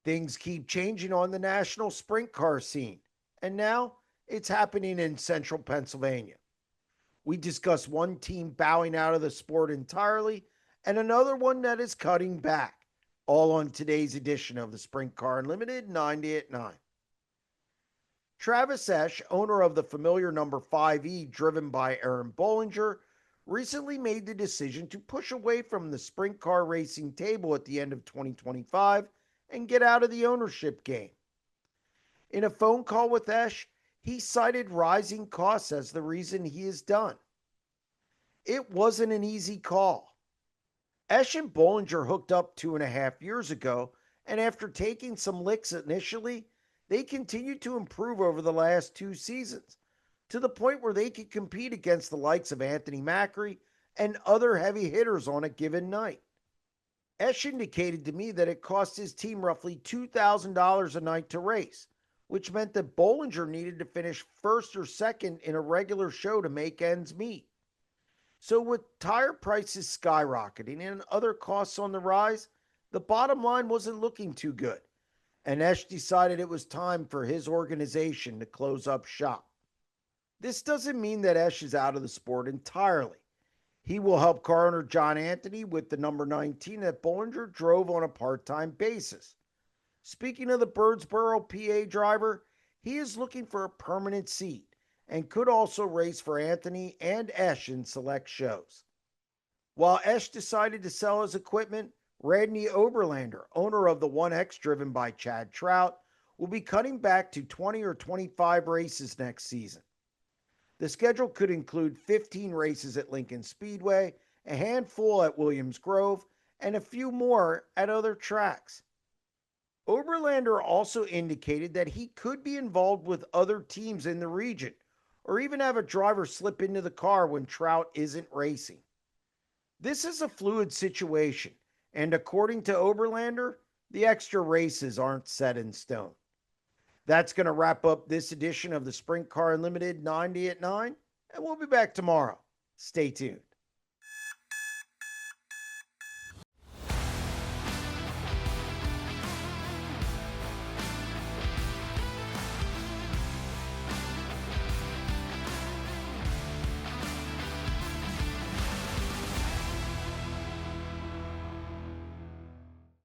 Things keep changing on the national sprint car scene, and now it's happening in central Pennsylvania. We discuss one team bowing out of the sport entirely and another one that is cutting back, all on today's edition of the Sprint Car Unlimited 90 at 9. Travis Esh, owner of the familiar number 5E driven by Aaron Bollinger, recently made the decision to push away from the sprint car racing table at the end of 2025 and get out of the ownership game. In a phone call with Esh, he cited rising costs as the reason he is done. It wasn't an easy call. Esh and Bollinger hooked up 2.5 years ago, and after taking some licks initially, they continued to improve over the last 2 seasons to the point where they could compete against the likes of Anthony Macri and other heavy hitters on a given night. Esh indicated to me that it cost his team roughly $2,000 a night to race, which meant that Bollinger needed to finish first or second in a regular show to make ends meet. So, with tire prices skyrocketing and other costs on the rise, the bottom line wasn't looking too good, and Esh decided it was time for his organization to close up shop. This doesn't mean that Esh is out of the sport entirely. He will help car owner John Anthony with the number 19 that Bollinger drove on a part time basis. Speaking of the Birdsboro, PA driver, he is looking for a permanent seat and could also race for Anthony and Esh in select shows. While Esh decided to sell his equipment, Randy Oberlander, owner of the 1X driven by Chad Trout, will be cutting back to 20 or 25 races next season. The schedule could include 15 races at Lincoln Speedway, a handful at Williams Grove, and a few more at other tracks. Oberlander also indicated that he could be involved with other teams in the region, or even have a driver slip into the car when Trout isn't racing. This is a fluid situation, and according to Oberlander, the extra races aren't set in stone. That's going to wrap up this edition of the Sprint Car Unlimited 90 at 9, and we'll be back tomorrow. Stay tuned.